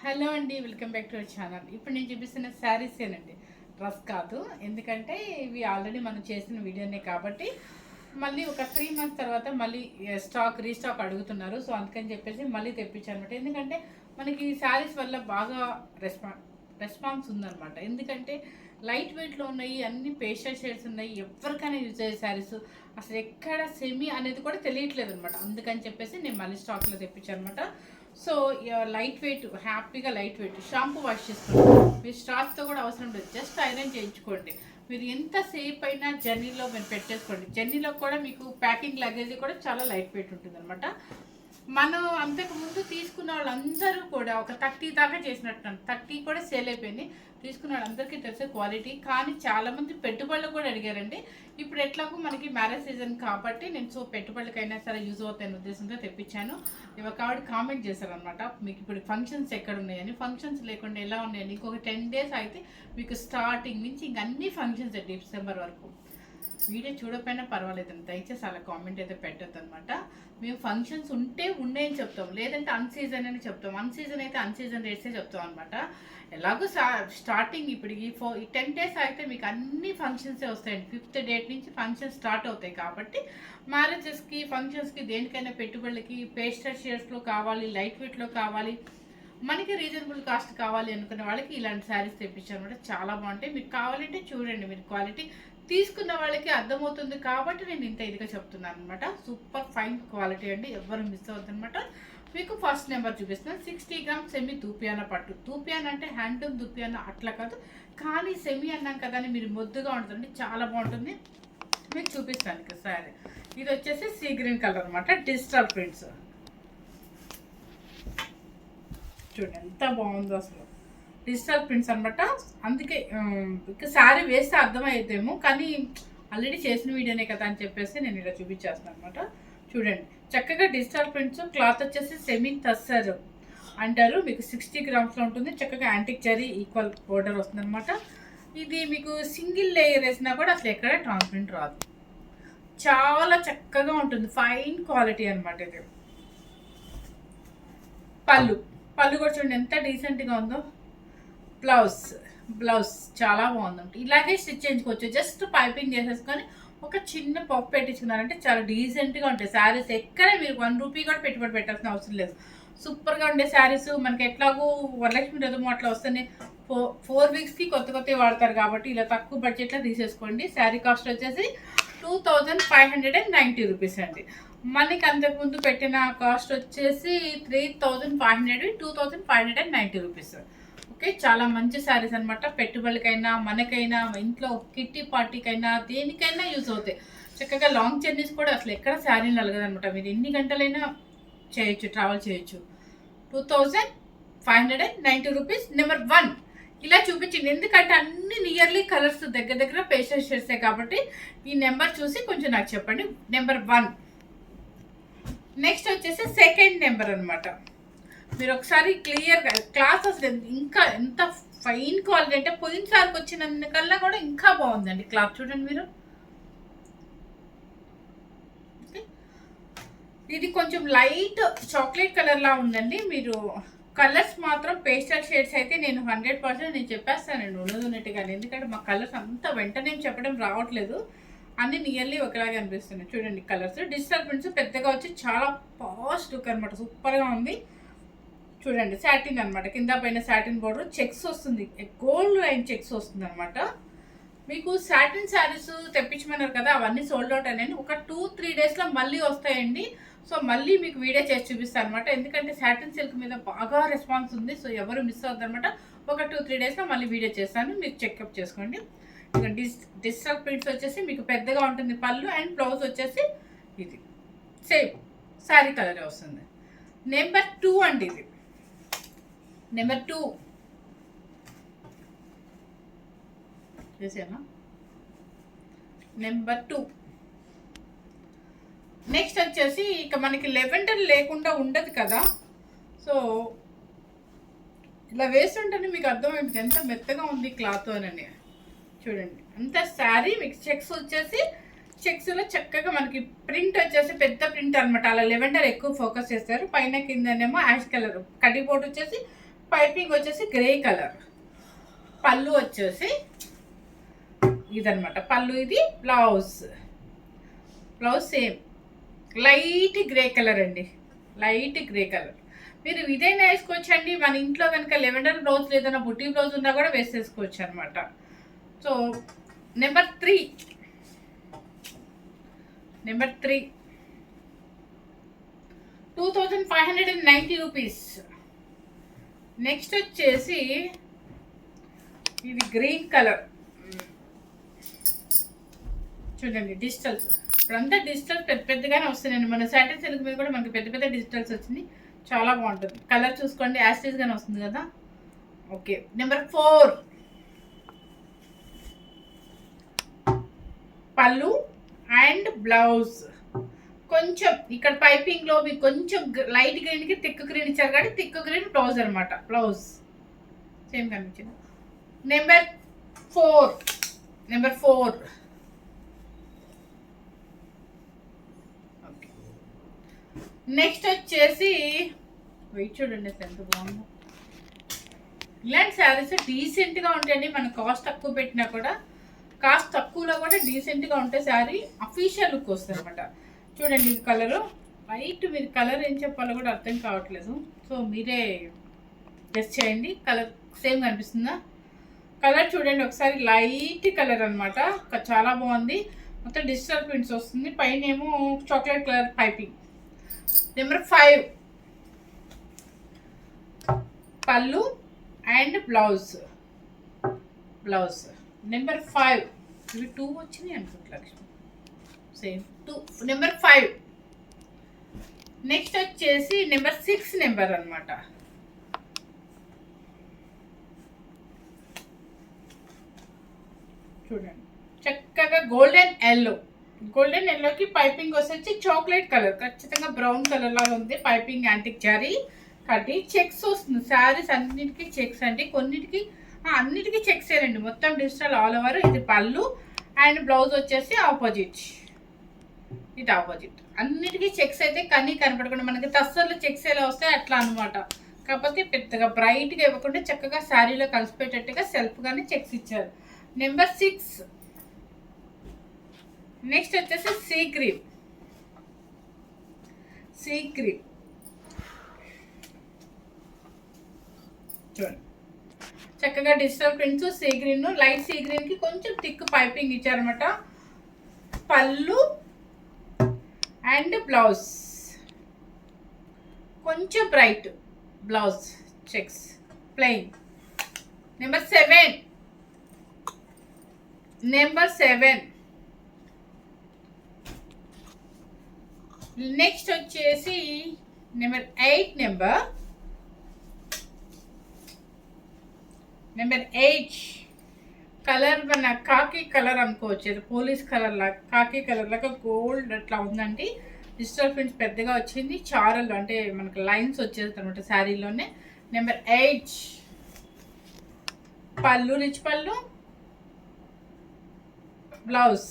Hello అండి, welcome back to our channel. ఇప్పుడు నేను చూపిస్తున్న శారీసేనండి, డ్రెస్ కాదు. ఎందుకంటే ఇవి ఆల్రెడీ మనం చేసిన వీడియోనే కాబట్టి మళ్ళీ ఒక 3 మంత్స్ తర్వాత మళ్ళీ రీస్టాక్ అడుగుతున్నారు. సో అందుకని చెప్పేసి మళ్ళీ తెప్పించాను అనమాట. ఎందుకంటే మనకి శారీస్ వల్ల బాగా రెస్పాన్స్ ఉందన్నమాట. ఎందుకంటే లైట్ వెయిట్లో ఉన్నాయి, అన్ని పేస్టల్ షేడ్స్ ఉన్నాయి, ఎవరికైనా యూజ్ అయ్యే శారీస్. అసలు ఎక్కడ సెమీ అనేది కూడా తెలియట్లేదు అనమాట. అందుకని చెప్పేసి నేను మళ్ళీ స్టాక్లో తెప్పించాను అనమాట. సో లైట్ వెయిట్, హ్యాపీగా లైట్ వెయిట్ షాంపూ వాష్ చేసుకోండి. మీరు స్టార్చ్తో కూడా అవసరం లేదు, జస్ట్ ఐరన్ చేయించుకోండి. మీరు ఎంతసేపు అయినా జర్నీలో మీరు పెట్టేసుకోండి. జర్నీలో కూడా మీకు ప్యాకింగ్ లగేజ్ కూడా చాలా లైట్ వెయిట్ ఉంటుంది అనమాట. మనం అంతకుముందు తీసుకున్న వాళ్ళందరూ కూడా ఒక 30 దాకా చేసినట్టు, 30 కూడా సేల్ అయిపోయింది. తీసుకున్న వాళ్ళందరికీ తెలిసే క్వాలిటీ. కానీ చాలామంది పెట్టుబడులు కూడా అడిగారండి. ఇప్పుడు ఎట్లాగో మనకి మ్యారేజ్ సీజన్ కాబట్టి నేను పెట్టుబడులకైనా సరే యూజ్ అవుతాయనే ఉద్దేశంతో తెప్పించాను. ఒక ఆవిడ కామెంట్ చేశారనమాట, మీకు ఇప్పుడు ఫంక్షన్స్ ఎక్కడ ఉన్నాయని. ఫంక్షన్స్ లేకుండా ఎలా ఉన్నాయని. ఇంకొక 10 days అయితే మీకు స్టార్టింగ్ నుంచి ఇంక అన్ని ఫంక్షన్స్ డిసెంబర్ వరకు. వీడియో చూడకపోయినా పర్వాలేదండి, దయచేసి అలా కామెంట్ అయితే పెట్టద్దు అనమాట. మేము ఫంక్షన్స్ ఉంటే ఉన్నాయని చెప్తాం, లేదంటే అన్సీజన్ అని చెప్తాం. అన్సీజన్ అయితే అన్సీజన్ రేట్సే చెప్తాం అనమాట. ఎలాగో స్టార్టింగ్ ఇప్పుడు ఈ 10 days అయితే మీకు అన్ని ఫంక్షన్సే వస్తాయండి. 5th date నుంచి ఫంక్షన్స్ స్టార్ట్ అవుతాయి కాబట్టి మ్యారేజెస్కి, ఫంక్షన్స్కి, దేనికైనా పెట్టుబడులకి పేస్టల్ షేడ్స్లో కావాలి, లైట్ వెయిట్లో కావాలి, మనకి రీజనబుల్ కాస్ట్ కావాలి అనుకున్న వాళ్ళకి ఇలాంటి శారీస్ తెప్పించాను అనమాట. చాలా బాగుంటాయి. మీకు కావాలంటే చూడండి, మీరు క్వాలిటీ తీసుకున్న వాళ్ళకి అర్థమవుతుంది కాబట్టి నేను ఇంత ఇదిగా చెప్తున్నాను అనమాట. సూపర్ ఫైన్ క్వాలిటీ అండి, ఎవరు మిస్ అవుతుంది అనమాట. మీకు ఫస్ట్ నెంబర్ చూపిస్తున్నాను. 60 grams సెమీ దూపియాన పట్టు. దూపియాన అంటే హ్యాండ్లూమ్ దూపియాన అట్లా కాదు, కానీ సెమీ అన్నాం కదా అని మీరు మొద్దుగా ఉంటుంది, చాలా బాగుంటుంది. మీకు చూపిస్తాను ఇక సారీ. ఇది వచ్చేసి సీ గ్రీన్ కలర్ అనమాట, డిజిటల్ ప్రింట్స్. చూడండి ఎంత బాగుందో అసలు, డిజిటల్ ప్రింట్స్ అనమాట. అందుకే ఇక శారీ వేస్తే అర్థమవుతామో, కానీ ఆల్రెడీ చేసిన వీడియోనే కదా అని చెప్పేసి నేను ఇలా చూపించేస్తున్నాను అనమాట. చూడండి చక్కగా డిజిటల్ ప్రింట్స్. క్లాత్ వచ్చేసి సెమీ టస్సర్ అంటారు. మీకు 60 grams ఉంటుంది. చక్కగా యాంటిక్ జరీ ఈక్వల్ బోర్డర్ వస్తుంది అనమాట. ఇది మీకు సింగిల్ లేయర్ వేసినా కూడా అసలు ఎక్కడ ట్రాన్స్పరెంట్ రాదు, చాలా చక్కగా ఉంటుంది. ఫైన్ క్వాలిటీ అనమాట ఇది. పళ్ళు కూడా చూడండి ఎంత డీసెంట్గా ఉందో. బ్లౌజ్ చాలా బాగుందండి. ఇలాగే స్టిచ్ చేయించుకోవచ్చు. జస్ట్ పైపింగ్ చేసేసుకొని ఒక చిన్న పప్పు పెట్టించుకున్నారంటే చాలా డీసెంట్గా ఉంటాయి శారీస్. ఎక్కడ మీరు 1 రూపీ కూడా పెట్టుబడి పెట్టాల్సిన అవసరం లేదు. సూపర్గా ఉండే శారీస్. మనకి ఎట్లాగో వరలక్ష్మి రథం అట్లా వస్తున్నాయి. 4 weeksకి కొత్తవి వాడతారు కాబట్టి ఇలా తక్కువ బడ్జెట్లో తీసేసుకోండి. శారీ కాస్ట్ వచ్చేసి 2590 రూపీస్ అండి. మనకి అంతకుముందు పెట్టిన కాస్ట్ వచ్చేసి 3500, 2590 రూపీస్. ఓకే, చాలా మంచి శారీస్ అనమాట. పెట్టుబడికైనా, మనకైనా, ఇంట్లో కిట్టి పార్టీకైనా, దేనికైనా యూజ్ అవుతాయి. చక్కగా లాంగ్ జర్నీస్ కూడా అసలు ఎక్కడ శారీ నలగదనమాట. మీరు ఎన్ని గంటలైనా చేయొచ్చు, ట్రావెల్ చేయొచ్చు. 2590 రూపీస్. నెంబర్ 1 ఇలా చూపించింది, ఎందుకంటే అన్ని నియర్లీ కలర్స్ దగ్గర పేస్టల్ షేడ్సే కాబట్టి ఈ నెంబర్ చూసి కొంచెం నాకు చెప్పండి. నెంబర్ 1. నెక్స్ట్ వచ్చేసి సెకండ్ నెంబర్ అనమాట. మీరు ఒకసారి క్లియర్గా క్లాస్ అసలు ఇంకా ఎంత ఫైన్ క్వాలిటీ అంటే పోయినసారికి వచ్చిన కల్లా కూడా ఇంకా బాగుందండి క్లాత్. చూడండి మీరు, ఇది కొంచెం లైట్ చాక్లెట్ కలర్లా ఉందండి. మీరు కలర్స్ మాత్రం పేస్టల్ షేడ్స్ అయితే నేను 100% నేను చెప్పేస్తానండి ఉన్నట్టుగా. ఎందుకంటే మా కలర్స్ అంతా వెంటనే చెప్పడం రావట్లేదు, అన్ని నియర్లీ ఒకలాగే అనిపిస్తున్నాయి. చూడండి కలర్స్. డిజిటల్ ప్రింట్స్ పెద్దగా వచ్చి చాలా ఫాస్ట్ లుక్ అనమాట, సూపర్గా ఉంది. చూడండి సాటిన్ అనమాట, కింద పైన సాటిన్ బోర్డర్, చెక్స్ వస్తుంది, గోల్డ్ లైన్ చెక్స్ వస్తుంది అనమాట. మీకు సాటిన్ శారీస్ తెప్పించమన్నారు కదా, అవన్నీ సోల్డ్ అవుట్ అని ఒక 2-3 daysలో మళ్ళీ వస్తాయండి. సో మళ్ళీ మీకు వీడియో చేసి చూపిస్తాను అనమాట. ఎందుకంటే సాటిన్ సిల్క్ మీద బాగా రెస్పాన్స్ ఉంది. సో ఎవరు మిస్ అవుతుంది అనమాట. ఒక 2-3 daysలో మళ్ళీ వీడియో చేస్తాను, మీరు చెక్అప్ చేసుకోండి. ఇక డిజిటల్ ప్రింట్స్ వచ్చేసి మీకు పెద్దగా ఉంటుంది పళ్ళు, అండ్ బ్లౌజ్ వచ్చేసి ఇది సేమ్ శారీ కలర్ వస్తుంది. నెంబర్ 2 అండి ఇది. నెంబర్ 2 చేసానా? నెంబర్ 2. నెక్స్ట్ వచ్చేసి ఇక మనకి లెవెండర్ లేకుండా ఉండదు కదా. సో ఇలా వేస్తుంటేనే మీకు అర్థమైంది ఎంత మెత్తగా ఉంది క్లాత్ అని. చూడండి అంత శారీ మీకు చెక్స్ వచ్చేసి, చెక్స్లో చక్కగా మనకి ప్రింట్ వచ్చేసి పెద్ద ప్రింట్ అనమాట. అలా లెవెండర్ ఎక్కువ ఫోకస్ చేస్తారు. పైన కిందనేమో యాష్ కలర్ కడ్డీ బోర్డు వచ్చేసి పైపింగ్ వచ్చేసి గ్రే కలర్. పళ్ళు వచ్చేసి ఇదనమాట. పళ్ళు ఇది. Blouse same light grey colour అండి. Light grey colour. మీరు ఇదైనా వేసుకోవచ్చండి. మన ఇంట్లో కనుక లెవెండర్ బ్లౌజ్ లేదన్నా బుట్టి బ్లౌజ్ ఉన్నా కూడా వేసేసుకోవచ్చు అనమాట. So number 3 2590 rupees. నెక్స్ట్ వచ్చేసి ఇది గ్రీన్ కలర్. చూడండి డిజిటల్స్. ఇప్పుడంతా డిజిటల్స్ పెద్దగానే వస్తున్నాయండి. మన సాటిన్ సిల్క్ మీద కూడా మనకి పెద్ద డిజిటల్స్ వచ్చింది. చాలా బాగుంటుంది. కలర్ చూసుకోండి, యాస్టీస్గానే వస్తుంది కదా. ఓకే. నెంబర్ 4 పళ్ళు అండ్ బ్లౌజ్. కొంచెం ఇక్కడ పైపింగ్లో మీకు కొంచెం లైట్ గ్రీన్కి థిక్ గ్రీన్ ఇచ్చారు కాబట్టి థిక్ గ్రీన్ బ్లౌజ్ అనమాట. బ్లౌజ్ సేమ్ కనిపించింది. Number 4 okay. నెక్స్ట్ వచ్చేసి వెయిట్ చూడండి ఎంత బాగుందో. ఇలాంటి శారీస్ డీసెంట్గా ఉంటాయండి. మన కాస్ట్ తక్కువ పెట్టినా కూడా, కాస్ట్ తక్కువలో కూడా డీసెంట్గా ఉంటే శారీ అఫీషియల్ లుక్ వస్తుంది అనమాట. చూడండి ఇది కలరు. లైట్, మీరు కలర్ ఏం చెప్పాలో కూడా అర్థం కావట్లేదు. సో మీరే గెస్ చేయండి. కలర్ సేమ్ కనిపిస్తుందా? కలర్ చూడండి ఒకసారి. లైట్ కలర్ అనమాట. చాలా బాగుంది. మొత్తం డిజిటల్ ప్రింట్స్ వస్తుంది. పైన ఏమో చాక్లెట్ కలర్ పైపింగ్. నెంబర్ 5 పళ్ళు అండ్ బ్లౌజ్. నెంబర్ 5 ఇవి 2 వచ్చినాయి అనుకుంటా లక్ష్మి. సేమ్ 2. నెంబర్ 5. నెక్స్ట్ వచ్చేసి నెంబర్ 6 నెంబర్ అనమాట. చూడండి చక్కగా గోల్డెన్ ఎల్లోకి పైపింగ్ వచ్చి చాక్లెట్ కలర్, ఖచ్చితంగా బ్రౌన్ కలర్ లాగా ఉంది. పైపింగ్ యాంటిక్ జరీ కట్టి చెక్స్ వస్తుంది. శారీస్ అన్నిటికీ చెక్స్ అండి. అన్నిటికీ చెక్స్ ఏనండి. మొత్తం డిజిటల్ ఆల్ ఓవర్. ఇది పళ్ళు అండ్ బ్లౌజ్ వచ్చేసి ఆపోజిట్. అన్నిటికీ చెక్స్ అయితే కనపడకుండా మనకి తస్సర్లు చెక్స్ ఎలా వస్తాయి అట్లా అనమాట. కాకపోతే పెద్దగా బ్రైట్గా ఇవ్వకుండా చక్కగా శారీలో కలిసిపోయేటట్టుగా సెల్ఫ్గానే చెక్స్ ఇచ్చారు. నెంబర్ 6. నెక్స్ట్ వచ్చేసి సీ గ్రీన్. చూడండి చక్కగా digital prints. Sea green, light sea గ్రీన్కి కొంచెం థిక్ పైపింగ్ ఇచ్చారనమాట. పళ్ళు అండ్ బ్లౌజ్ కొంచెం bright. Blouse checks plain. Number 7. Next వచ్చేసి నెంబర్ 8. నెంబర్ 8 కలర్ మన కాకి కలర్ అనుకోవచ్చు. పోలీస్ కలర్ లాగా, కాకి కలర్ లాగా గోల్డ్ అట్లా ఉందండి. డిజిటల్ ప్రింట్స్ పెద్దగా వచ్చింది. చారలు అంటే మనకు లైన్స్ వచ్చేది అనమాట శారీలోనే. నెంబర్ 8 పళ్ళు, రిచ్ పళ్ళు, బ్లౌజ్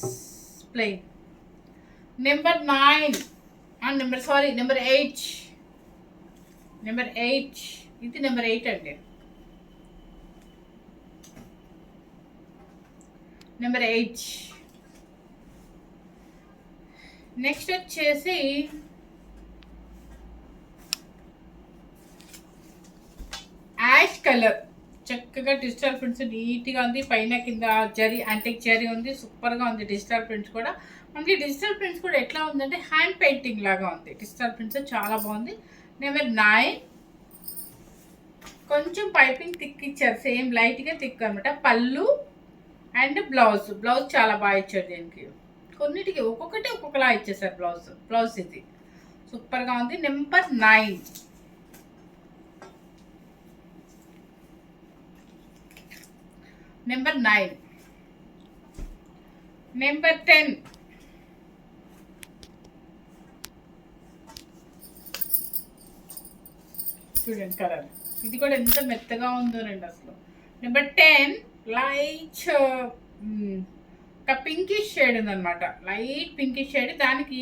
ప్లెయిన్. నెంబర్ 8 ఇది నెంబర్ 8 అండి. నెంబర్ 8. నెక్స్ట్ వచ్చేసి యాష్ కలర్. చక్కగా డిజిటల్ ప్రింట్స్ నీట్గా ఉంది. పైన కింద జరీ యాంటిక్ జరీ ఉంది. సూపర్గా ఉంది డిజిటల్ ప్రింట్స్ కూడా. మనకి డిజిటల్ ప్రింట్స్ కూడా ఎట్లా ఉందంటే హ్యాండ్ పెయింటింగ్ లాగా ఉంది. డిజిటల్ ప్రింట్స్ చాలా బాగుంది. నెంబర్ 9 కొంచెం పైపింగ్ థిక్ ఇచ్చారు. సేమ్ లైట్గా థిక్ అనమాట. పళ్ళు అండ్ బ్లౌజ్ చాలా బాగా ఇచ్చారు. దీనికి కొన్నిటికి ఒక్కొక్కటి ఒక్కొక్కలా ఇచ్చేసారు. బ్లౌజ్ ఇది సూపర్గా ఉంది. నెంబర్ 9. నెంబర్ 10 చూడండి కలర్. ఇది కూడా ఎంత మెత్తగా ఉందో రండి అసలు. నెంబర్ 10 లైట్ ఒక పింకిష్ షేడ్ ఉందన్నమాట. Light pinkish shade. దానికి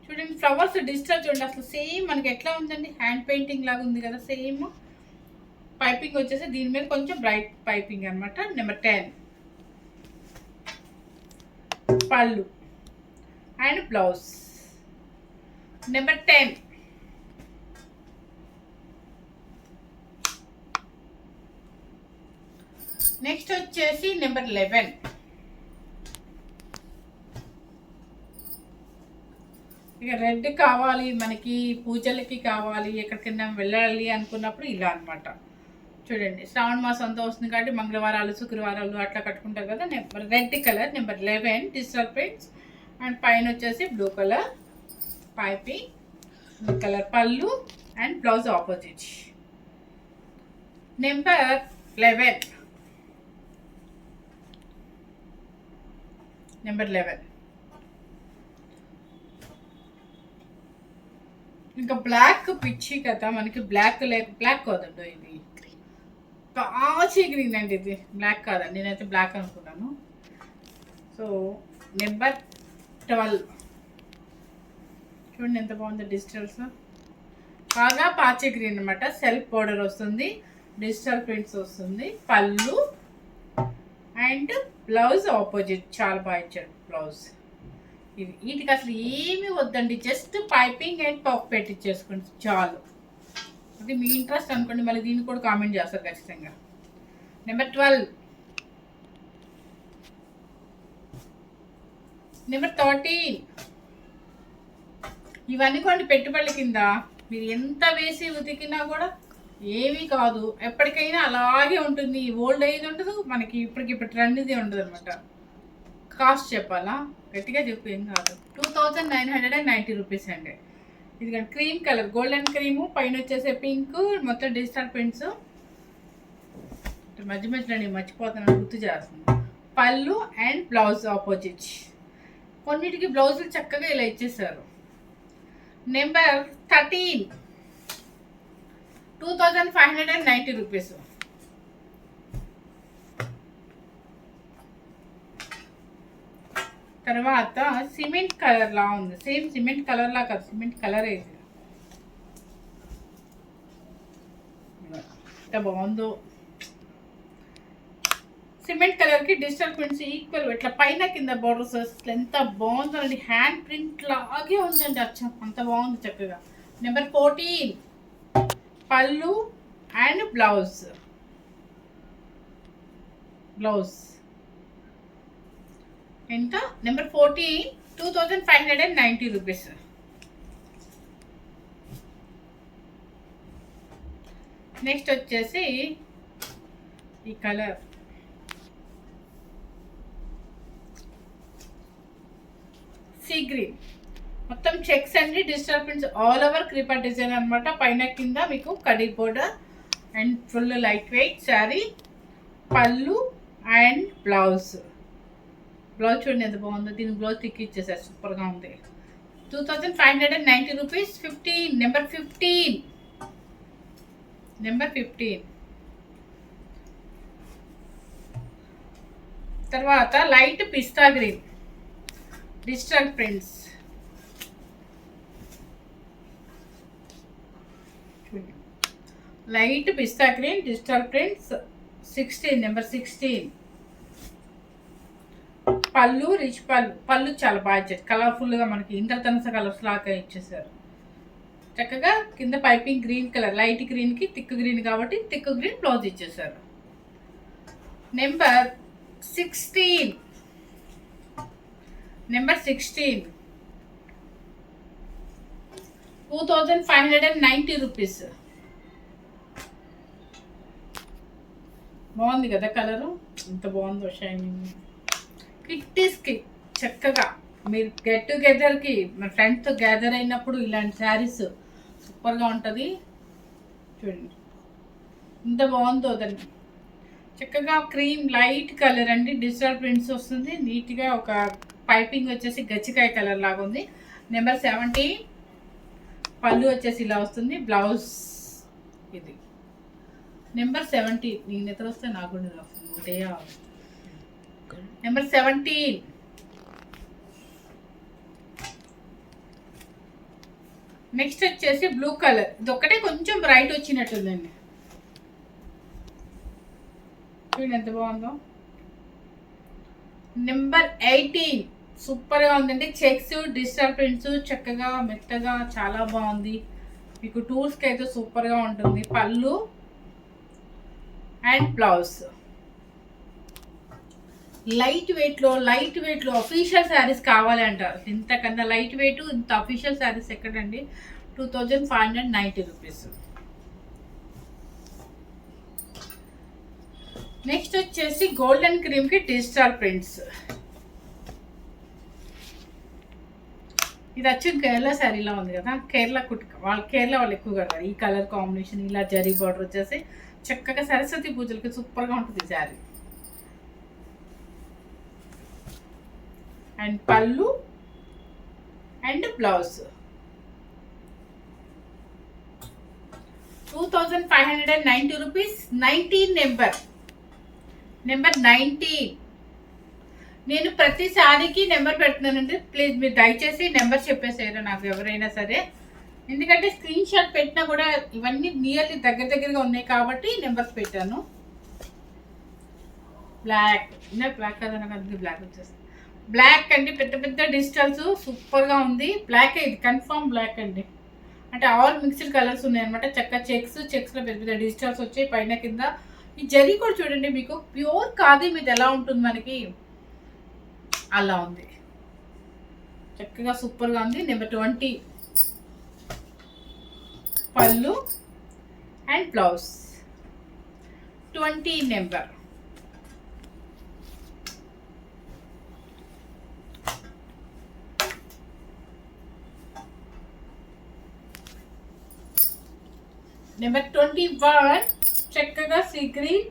చూడండి ఫ్లవర్స్ డిజిటల్ చూడండి అసలు సేమ్ మనకి ఎట్లా ఉందండి హ్యాండ్ పెయింటింగ్ లాగా ఉంది కదా. సేమ్ పైపింగ్ వచ్చేసి దీని మీద కొంచెం బ్రైట్ పైపింగ్ అనమాట. నెంబర్ 10 పళ్ళు అండ్ బ్లౌజ్. నెంబర్ 10 నెక్స్ట్ వచ్చేసి నెంబర్ 11 ఇక రెడ్ కావాలి మనకి, పూజలకి కావాలి, ఎక్కడికైనా వెళ్ళాలి అనుకున్నప్పుడు ఇలా అనమాట. చూడండి, శ్రావణ మాసం అంతా వస్తుంది కాబట్టి మంగళవారాలు శుక్రవారాలు అట్లా కట్టుకుంటారు కదా. Red colour number 11 digital prints and పైన వచ్చేసి blue colour piping, blue colour పళ్ళు అండ్ బ్లౌజ్ ఆపోజిట్. నెంబర్ 11 ఇంకా బ్లాక్ పిచ్చి కదా మనకి. బ్లాక్ కాదండి, ఇది పాచి గ్రీన్ అండి. ఇది బ్లాక్ కాదండి, నేనైతే బ్లాక్ అనుకున్నాను. సో నెంబర్ 12 చూడండి ఎంత బాగుంది. డిజిటల్స్ బాగా పాచి గ్రీన్ అనమాట. సెల్ఫ్ బోర్డర్ వస్తుంది, డిజిటల్ ప్రింట్స్ వస్తుంది, పళ్ళు అండ్ బ్లౌజ్ ఆపోజిట్. చాలా బాగా ఇచ్చాడు బ్లౌజ్. ఇది వీటికి అసలు ఏమీ వద్దండి, జస్ట్ పైపింగ్ అండ్ పఫ్ పెట్టించేసుకోండి చాలు. అది మీ ఇంట్రెస్ట్ అనుకోండి, మళ్ళీ దీన్ని కూడా కామెంట్ చేస్తారు ఖచ్చితంగా. నెంబర్ 12 నెంబర్ 13 ఇవన్నీ కొన్ని పెట్టుబడుల కింద. మీరు ఎంత వేసి ఉతికినా కూడా ఏమీ కాదు, ఎప్పటికైనా అలాగే ఉంటుంది. ఓల్డ్ ఏజ్ ఉండదు మనకి, ఇప్పుడు ట్రెండ్ది ఉండదు అనమాట. కాస్ట్ చెప్పాలా, గట్టిగా చెప్పు, ఏం కాదు. 2990 రూపీస్ అండి. ఇది క్రీమ్ కలర్, గోల్డెన్ క్రీము, పైన వచ్చేసే పింక్, మొత్తం డిజిటల్ ప్రింట్స్. మధ్య మధ్యలో నేను మర్చిపోతాను, గుర్తు చేస్తుంది. పళ్ళు అండ్ బ్లౌజ్ ఆపోజిట్. కొన్నిటికి బ్లౌజులు చక్కగా ఇలా ఇచ్చేసారు. Number 13 2590 rupees. తర్వాత సిమెంట్ కలర్ లా ఉంది. సేమ్ సిమెంట్ కలర్ లా కాదు, సిమెంట్ కలర్ ఇది ఎంత బాగుందో. సిమెంట్ కలర్కి డిజిటల్ ప్రింట్స్ ఈక్వల్, ఇట్లా పైన కింద బోర్డర్స్ ఎంత బాగుందో అండి. హ్యాండ్ ప్రింట్ లాగే ఉందండి, అచ్చం అంత బాగుంది చక్కగా. నెంబర్ 14 పళ్ళు అండ్ బ్లౌజ్ ఎంత? Number 14 2590 rupees. నెక్స్ట్ వచ్చేసి ఈ కలర్ సీ గ్రీన్, మొత్తం చెక్స్ అండి, digital prints all over creeper design అనమాట. పైన కింద మీకు khadi border and full light weight sari, పళ్ళు అండ్ బ్లౌజ్ చూడండి ఎంత బాగుందో. దీని బ్లౌజ్ టిక్ ఇచ్చేసారు, సూపర్గా ఉంది. 2590 రూపీస్. 15 నెంబర్ 15 తర్వాత లైట్ పిస్తా గ్రీన్ డిజిటల్ ప్రింట్స్. లైట్ పిస్తా గ్రీన్ డిజిటల్ ప్రింట్స్ 16 నెంబర్ 16. పళ్ళు రిచ్ పళ్ళు చాలా బాగా ఇచ్చారు, కలర్ఫుల్గా మనకి ఇంద్రధనుస కలర్స్ లాగా ఇచ్చేసారు చక్కగా. కింద పైపింగ్ గ్రీన్ కలర్, లైట్ గ్రీన్కి థిక్ గ్రీన్ కాబట్టి థిక్ గ్రీన్ బ్లౌజ్ ఇచ్చేసారు. Number 16 2590 rupees. బాగుంది కదా కలరు, ఎంత బాగుందో షైనింగ్. కిట్టీస్కి చక్కగా మీరు గెట్ టుగెదర్కి మన ఫ్రెండ్స్తో గ్యాదర్ అయినప్పుడు ఇలాంటి శారీస్ సూపర్గా ఉంటుంది. చూడండి ఎంత బాగుందో. దాన్ని చక్కగా క్రీమ్ లైట్ కలర్ అండి, డిజిటల్ ప్రింట్స్ వస్తుంది. నీట్గా ఒక పైపింగ్ వచ్చేసి గచ్చికాయ కలర్ లాగా ఉంది. నెంబర్ 17 పళ్ళు వచ్చేసి ఇలా వస్తుంది, బ్లౌజ్ ఇది. నెంబర్ 17 నీకు నిద్ర వస్తే నాకు నిద్ర వస్తుంది ఒకటే. నెంబర్ 17 నెక్స్ట్ వచ్చేసి బ్లూ కలర్. ఇది ఒక్కటే కొంచెం బ్రైట్ వచ్చినట్టుందండి. చూడండి ఎంత బాగుందో. నెంబర్ 18 సూపర్గా ఉందండి. చెక్స్ డిజిటల్ ప్రింట్స్ చక్కగా మెత్తగా చాలా బాగుంది. మీకు టూల్స్కి అయితే సూపర్గా ఉంటుంది. పళ్ళు అండ్ బ్లౌజ్ లైట్ వెయిట్లో అఫీషియల్ శారీస్ కావాలి అంటారు. ఇంతకన్నా లైట్ వెయిట్ ఇంత అఫీషియల్ శారీస్ ఎక్కడండి. 2590 రూపీస్. నెక్స్ట్ వచ్చేసి గోల్డెన్ క్రీమ్కి డిజిటల్ ప్రింట్స్. ఇది వచ్చి కేరళ శారీలో ఉంది కదా, కేరళ వాళ్ళు ఎక్కువ కడతారు ఈ కలర్ కాంబినేషన్. ఇలా జరీ బార్డర్ వచ్చేసి చక్కగా సరస్వతి పూజలకి సూపర్గా ఉంటుంది ఈ శారీ. అండ్ పళ్ళు అండ్ బ్లౌజ్ 2590 రూపీస్. 19 నెంబర్ 19. నేను ప్రతి శారీకి నెంబర్ పెడుతున్నానండి. ప్లీజ్ మీరు దయచేసి నెంబర్ చెప్పేసారు నాకు ఎవరైనా సరే, ఎందుకంటే స్క్రీన్ షాట్ పెట్టినా కూడా ఇవన్నీ నియర్లీ దగ్గరగా ఉన్నాయి కాబట్టి నెంబర్స్ పెట్టాను. బ్లాక్ కదా, నాకు అది బ్లాక్ వచ్చేస్తుంది. బ్లాక్ అండి, పెద్ద డిజిటల్స్ సూపర్గా ఉంది. బ్లాక్ ఇది కన్ఫర్మ్ బ్లాక్ అండి. అంటే ఆల్ మిక్స్డ్ కలర్స్ ఉన్నాయి అనమాట. చెక్స్లో పెద్ద డిజిటల్స్ వచ్చాయి పైన కింద. ఈ జరీ కూడా చూడండి, మీకు ప్యూర్ ఖాదీ మీద ఎలా ఉంటుంది మనకి అలా ఉంది. చక్కగా సూపర్గా ఉంది. నెంబర్ 20 పళ్ళు అండ్ బ్లౌజ్ 20 నెంబర్. నెంబర్ 21 చక్కగా సీ గ్రీన్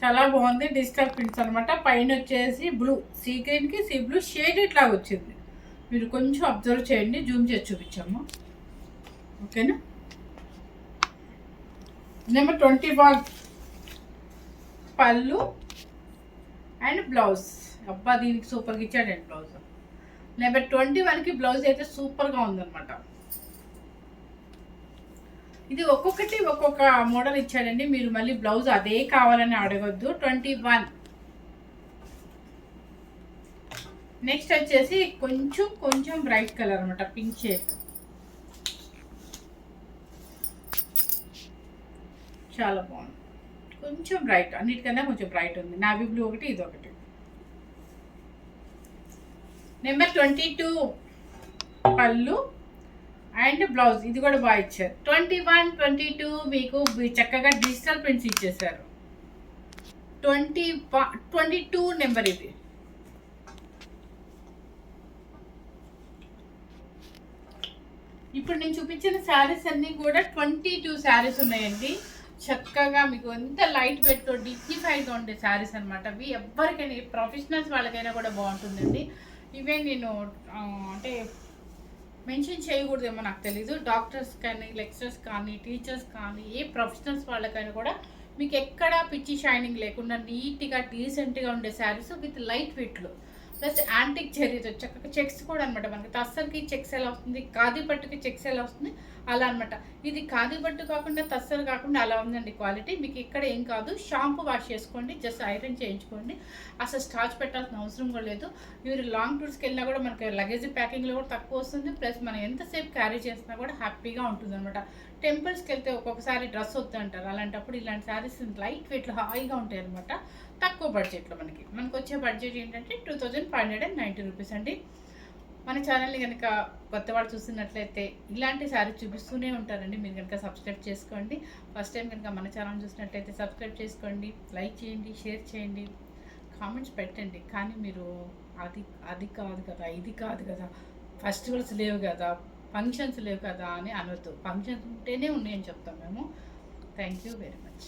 చాలా బాగుంది. డిజిటల్ ప్రింట్స్ అనమాట. పైన వచ్చేసి బ్లూ, సీ గ్రీన్కి సీ బ్లూ షేడెడ్ లాగా వచ్చింది. మీరు కొంచెం అబ్జర్వ్ చేయండి, జూమ్ చేసి చూపించాము. ఓకేనా. నెంబర్ 21 పళ్ళు అండ్ బ్లౌజ్. అబ్బా దీనికి సూపర్గా ఇచ్చాడండి బ్లౌజ్. నెంబర్ 21కి బ్లౌజ్ అయితే సూపర్గా ఉందన్నమాట. ఇది ఒక్కొక్కటి ఒక్కొక్క మోడల్ ఇచ్చాడండి. మీరు మళ్ళీ బ్లౌజ్ అదే కావాలని అడగొద్దు. 21. నెక్స్ట్ వచ్చేసి కొంచెం బ్రైట్ కలర్ అనమాట, పింక్ షేడ్. చాలా బాగుంది. కొంచెం బ్రైట్, అన్నిటికన్నా కొంచెం బ్రైట్ ఉంది. నావీ బ్లూ ఒకటి, ఇది ఒకటి. నెంబర్ 22 పళ్ళు అండ్ బ్లౌజ్. ఇది కూడా బాగా ఇచ్చారు. 21, 22 మీకు చక్కగా డిజిటల్ ప్రింట్స్ ఇచ్చేసారు. 22 నెంబర్ ఇది. ఇప్పుడు నేను చూపించిన శారీస్ అన్నీ కూడా 22 శారీస్ ఉన్నాయండి. చక్కగా మీకు ఎంత లైట్ వెయిట్తో డిగ్నిఫైడ్గా ఉండే శారీస్ అనమాట. అవి ఎవరికైనా ప్రొఫెషనల్స్ వాళ్ళకైనా కూడా బాగుంటుందండి. ఇవే నేను అంటే మెన్షన్ చేయకూడదేమో నాకు తెలీదు. డాక్టర్స్ కానీ, లెక్చరర్స్ కానీ, టీచర్స్ కానీ, ఏ ప్రొఫెషనల్స్ వాళ్ళకైనా కూడా మీకు ఎక్కడా పిచ్చి షైనింగ్ లేకుండా నీట్గా డీసెంట్గా ఉండే శారీస్ విత్ లైట్ వెయిట్లో ప్లస్ యాంటిక్ జరీతో చక్కగా చెక్స్ కూడా అనమాట. మనకి తస్సర్కి చెక్స్ ఎలా వస్తుంది, ఖాదీ పట్టుకి చెక్స్ ఎలా వస్తుంది అలా అనమాట. ఇది ఖాదీ పట్టు కాకుండా తస్సర్ కాకుండా అలా ఉందండి క్వాలిటీ. మీకు ఇక్కడ ఏం కాదు, షాంపూ వాష్ చేసుకోండి, జస్ట్ ఐరన్ చేయించుకోండి. అసలు స్టార్చ్ పెట్టాల్సిన అవసరం కూడా లేదు. మీరు లాంగ్ టూర్స్కి వెళ్ళినా కూడా మనకి లగేజ్ ప్యాకింగ్లో కూడా తక్కువ వస్తుంది. ప్లస్ మనం ఎంతసేపు క్యారీ చేసినా కూడా హ్యాపీగా ఉంటుంది అనమాట. టెంపుల్స్కి వెళ్తే ఒక్కొక్కసారి డ్రెస్ వద్దు అంటారు. అలాంటప్పుడు ఇలాంటి శారీస్ లైట్ వెయిట్లో హాయిగా ఉంటాయి అనమాట. తక్కువ బడ్జెట్లో మనకు వచ్చే బడ్జెట్ ఏంటంటే 2590 రూపీస్ అండి. మన ఛానల్ని కనుక కొత్త వాళ్ళు చూస్తున్నట్లయితే ఇలాంటి శారీ చూపిస్తూనే ఉంటారండి. మీరు కనుక సబ్స్క్రైబ్ చేసుకోండి. ఫస్ట్ టైం కనుక మన ఛానల్ చూసినట్లయితే సబ్స్క్రైబ్ చేసుకోండి, లైక్ చేయండి, షేర్ చేయండి, కామెంట్స్ పెట్టండి. కానీ మీరు అది కాదు కదా, ఇది కాదు కదా, ఫెస్టివల్స్ లేవు కదా, ఫంక్షన్స్ లేవు కదా అని అనొద్దు. ఫంక్షన్స్ ఉంటేనే ఉన్నాయని చెప్తాం మేము. Thank you very much.